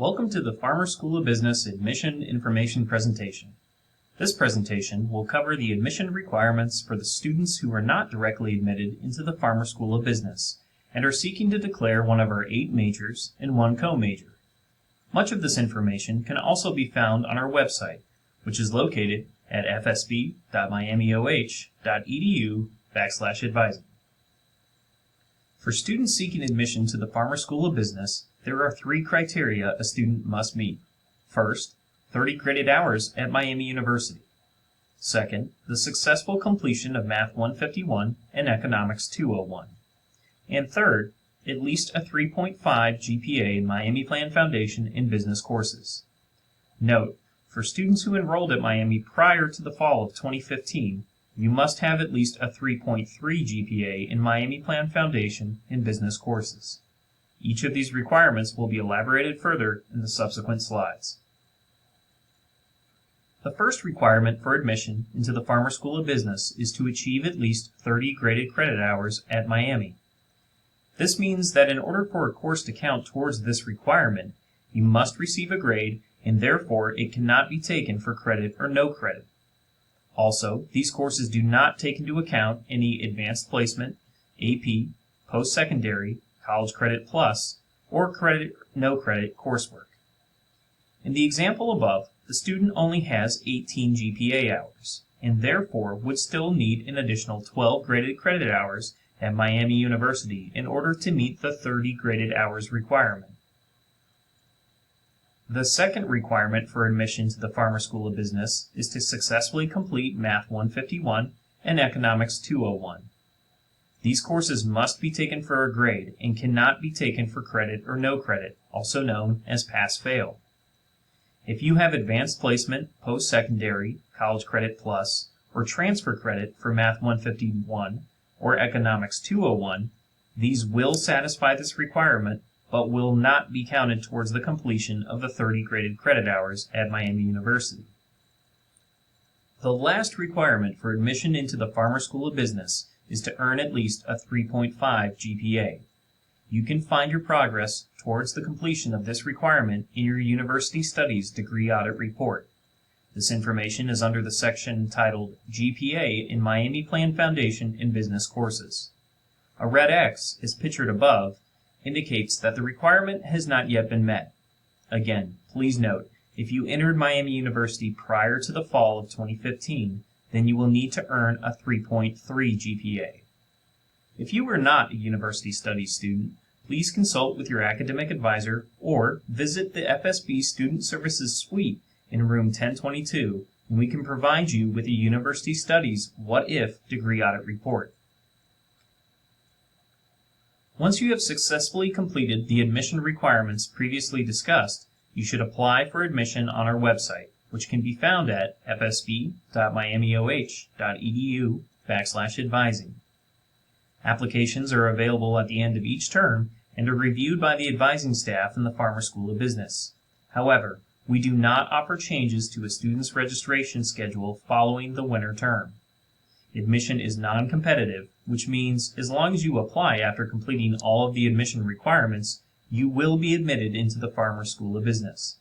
Welcome to the Farmer School of Business Admission Information presentation. This presentation will cover the admission requirements for the students who are not directly admitted into the Farmer School of Business and are seeking to declare one of our 8 majors and 1 co-major. Much of this information can also be found on our website, which is located at fsb.miamioh.edu/advising. For students seeking admission to the Farmer School of Business, there are 3 criteria a student must meet. First, 30 credit hours at Miami University. Second, the successful completion of Math 151 and Economics 201. And third, at least a 3.5 GPA in Miami Plan Foundation and business courses. Note, for students who enrolled at Miami prior to the fall of 2015, you must have at least a 3.3 GPA in Miami Plan Foundation and business courses. Each of these requirements will be elaborated further in the subsequent slides. The first requirement for admission into the Farmer School of Business is to achieve at least 30 graded credit hours at Miami. This means that in order for a course to count towards this requirement, you must receive a grade and therefore it cannot be taken for credit or no credit. Also, these courses do not take into account any advanced placement, AP, post-secondary, college credit plus, or credit no credit coursework. In the example above, the student only has 18 GPA hours, and therefore would still need an additional 12 graded credit hours at Miami University in order to meet the 30 graded hours requirement. The second requirement for admission to the Farmer School of Business is to successfully complete Math 151 and Economics 201. These courses must be taken for a grade and cannot be taken for credit or no credit, also known as pass-fail. If you have advanced placement, post-secondary, college credit plus, or transfer credit for Math 151 or Economics 201, these will satisfy this requirement but will not be counted towards the completion of the 30 graded credit hours at Miami University. The last requirement for admission into the Farmer School of Business is to earn at least a 3.5 GPA. You can find your progress towards the completion of this requirement in your University Studies Degree Audit Report. This information is under the section titled GPA in Miami Plan Foundation and Business Courses. A red X, as pictured above, indicates that the requirement has not yet been met. Again, please note, if you entered Miami University prior to the fall of 2015, then you will need to earn a 3.3 GPA. If you are not a University Studies student, please consult with your academic advisor or visit the FSB Student Services Suite in room 1022, and we can provide you with a University Studies What If Degree Audit Report. Once you have successfully completed the admission requirements previously discussed, you should apply for admission on our website, which can be found at fsb.miamioh.edu/advising. Applications are available at the end of each term and are reviewed by the advising staff in the Farmer School of Business. However, we do not offer changes to a student's registration schedule following the winter term. Admission is non-competitive, which means as long as you apply after completing all of the admission requirements, you will be admitted into the Farmer School of Business.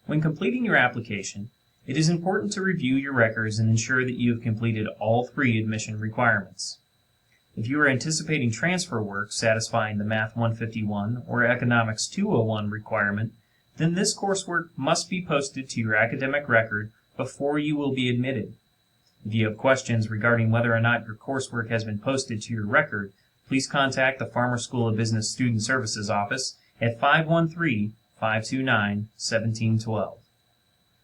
When completing your application, it is important to review your records and ensure that you have completed all 3 admission requirements. If you are anticipating transfer work satisfying the Math 151 or Economics 201 requirement, then this coursework must be posted to your academic record before you will be admitted. If you have questions regarding whether or not your coursework has been posted to your record, please contact the Farmer School of Business Student Services Office at 513-529-1712.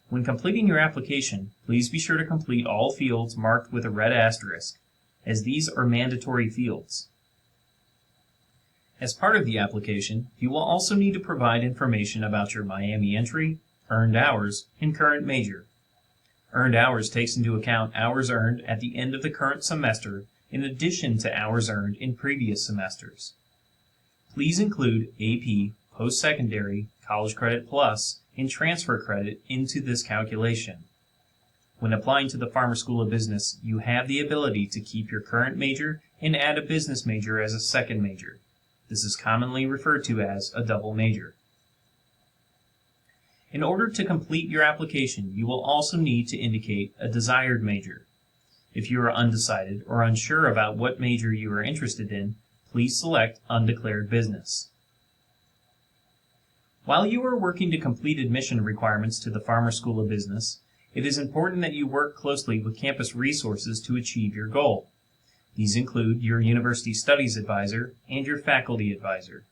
When completing your application, please be sure to complete all fields marked with a red asterisk, as these are mandatory fields. As part of the application, you will also need to provide information about your Miami entry, earned hours, and current major. Earned hours takes into account hours earned at the end of the current semester in addition to hours earned in previous semesters. Please include AP, post-secondary, college credit plus, and transfer credit into this calculation. When applying to the Farmer School of Business, you have the ability to keep your current major and add a business major as a second major. This is commonly referred to as a double major. In order to complete your application, you will also need to indicate a desired major. If you are undecided or unsure about what major you are interested in, please select Undeclared Business. While you are working to complete admission requirements to the Farmer School of Business, it is important that you work closely with campus resources to achieve your goal. These include your University Studies Advisor and your Faculty Advisor.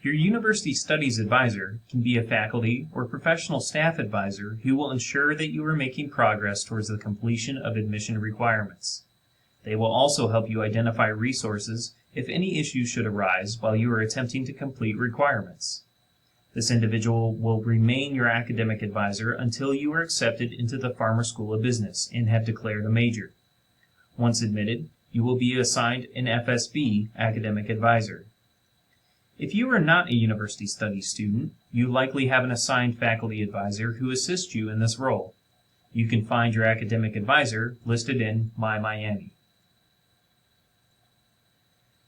Your University Studies Advisor can be a faculty or professional staff advisor who will ensure that you are making progress towards the completion of admission requirements. They will also help you identify resources if any issues should arise while you are attempting to complete requirements. This individual will remain your academic advisor until you are accepted into the Farmer School of Business and have declared a major. Once admitted, you will be assigned an FSB academic advisor. If you are not a University Studies student, you likely have an assigned faculty advisor who assists you in this role. You can find your academic advisor listed in My Miami.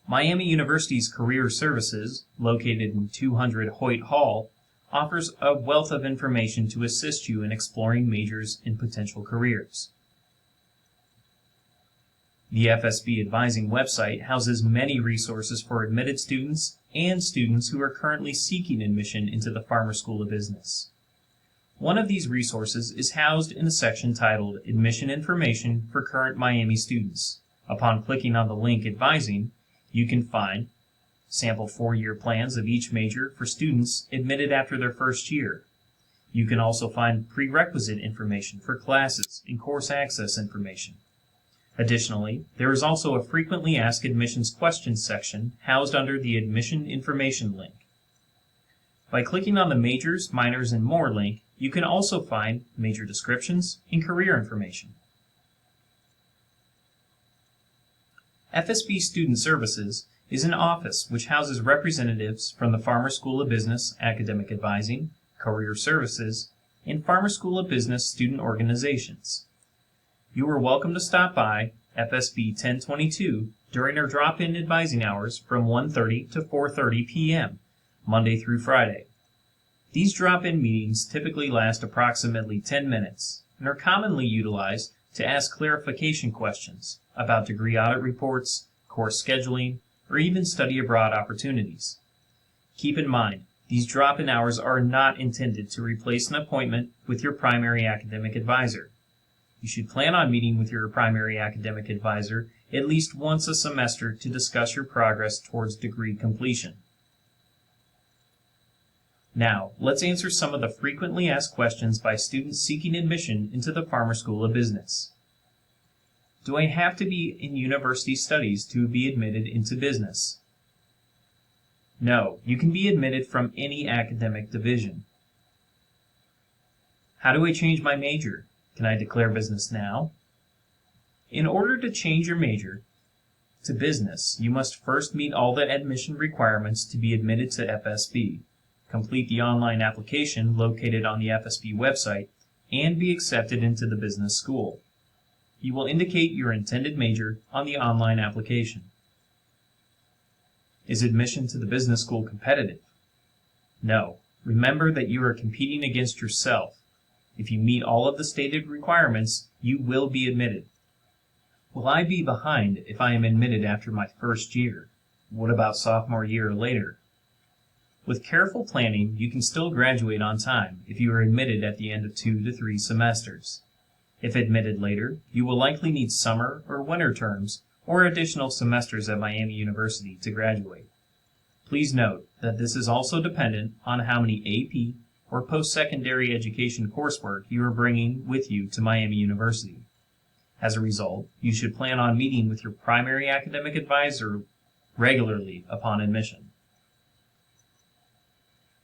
Miami University's Career Services, located in 200 Hoyt Hall, offers a wealth of information to assist you in exploring majors and potential careers. The FSB Advising website houses many resources for admitted students and students who are currently seeking admission into the Farmer School of Business. One of these resources is housed in a section titled Admission Information for Current Miami Students. Upon clicking on the link Advising, you can find sample 4-year plans of each major for students admitted after their first year. You can also find prerequisite information for classes and course access information. Additionally, there is also a frequently asked admissions questions section housed under the Admission Information link. By clicking on the Majors, Minors, and More link, you can also find major descriptions and career information. FSB Student Services is an office which houses representatives from the Farmer School of Business Academic Advising, Career Services, and Farmer School of Business student organizations. You are welcome to stop by FSB 1022 during our drop-in advising hours from 1:30 to 4:30 p.m., Monday through Friday. These drop-in meetings typically last approximately 10 minutes and are commonly utilized to ask clarification questions about degree audit reports, course scheduling, or even study abroad opportunities. Keep in mind, these drop-in hours are not intended to replace an appointment with your primary academic advisor. You should plan on meeting with your primary academic advisor at least once a semester to discuss your progress towards degree completion. Now, let's answer some of the frequently asked questions by students seeking admission into the Farmer School of Business. Do I have to be in university studies to be admitted into business? No, you can be admitted from any academic division. How do I change my major? Can I declare business now? In order to change your major to business, you must first meet all the admission requirements to be admitted to FSB, complete the online application located on the FSB website, and be accepted into the business school. You will indicate your intended major on the online application. Is admission to the business school competitive? No. Remember that you are competing against yourself. If you meet all of the stated requirements, you will be admitted. Will I be behind if I am admitted after my first year? What about sophomore year or later? With careful planning, you can still graduate on time if you are admitted at the end of 2 to 3 semesters. If admitted later, you will likely need summer or winter terms or additional semesters at Miami University to graduate. Please note that this is also dependent on how many AP or post-secondary education coursework you are bringing with you to Miami University. As a result, you should plan on meeting with your primary academic advisor regularly upon admission.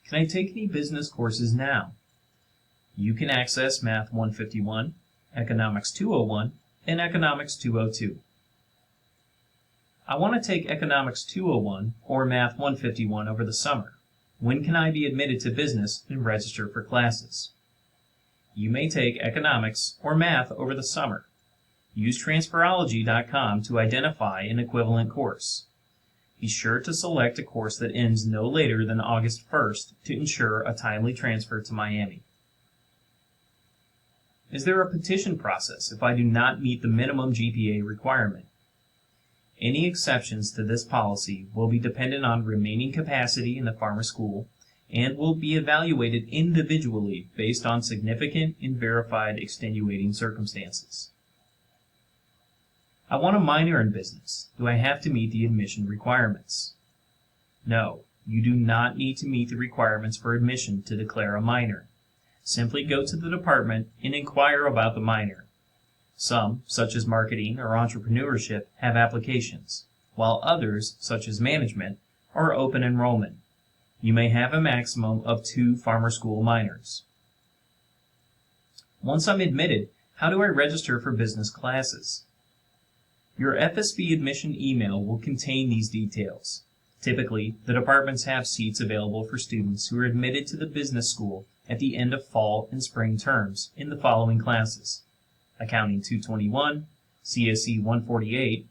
Can I take any business courses now? You can access Math 151, Economics 201, and Economics 202. I want to take Economics 201 or Math 151 over the summer. When can I be admitted to business and register for classes? You may take economics or math over the summer. Use transferology.com to identify an equivalent course. Be sure to select a course that ends no later than August 1st to ensure a timely transfer to Miami. Is there a petition process if I do not meet the minimum GPA requirement? Any exceptions to this policy will be dependent on remaining capacity in the farmer school and will be evaluated individually based on significant and verified extenuating circumstances. I want a minor in business. Do I have to meet the admission requirements? No, you do not need to meet the requirements for admission to declare a minor. Simply go to the department and inquire about the minor. Some, such as marketing or entrepreneurship, have applications, while others, such as management, are open enrollment. You may have a maximum of 2 farmer school minors. Once I'm admitted, how do I register for business classes? Your FSB admission email will contain these details. Typically, the departments have seats available for students who are admitted to the business school at the end of fall and spring terms in the following classes: Accounting 221, CSE 148,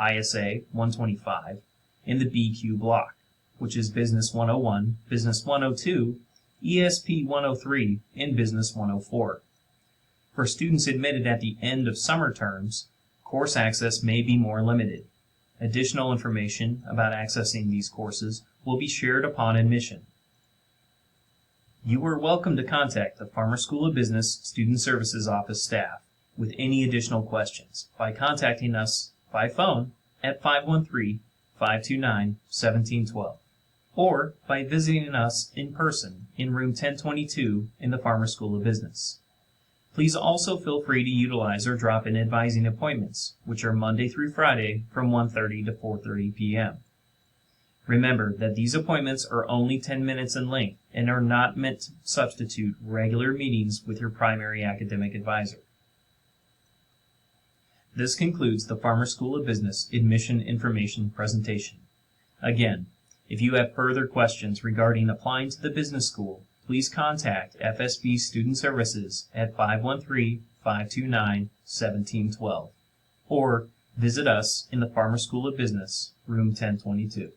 ISA 125, and the BQ block, which is Business 101, Business 102, ESP 103, and Business 104. For students admitted at the end of summer terms, course access may be more limited. Additional information about accessing these courses will be shared upon admission. You are welcome to contact the Farmer School of Business Student Services Office staff with any additional questions by contacting us by phone at 513-529-1712 or by visiting us in person in room 1022 in the Farmer School of Business. Please also feel free to utilize our drop-in advising appointments, which are Monday through Friday from 1:30 to 4:30 p.m. Remember that these appointments are only 10 minutes in length and are not meant to substitute regular meetings with your primary academic advisor. This concludes the Farmer School of Business Admission Information presentation. Again, if you have further questions regarding applying to the business school, please contact FSB Student Services at 513-529-1712 or visit us in the Farmer School of Business, room 1022.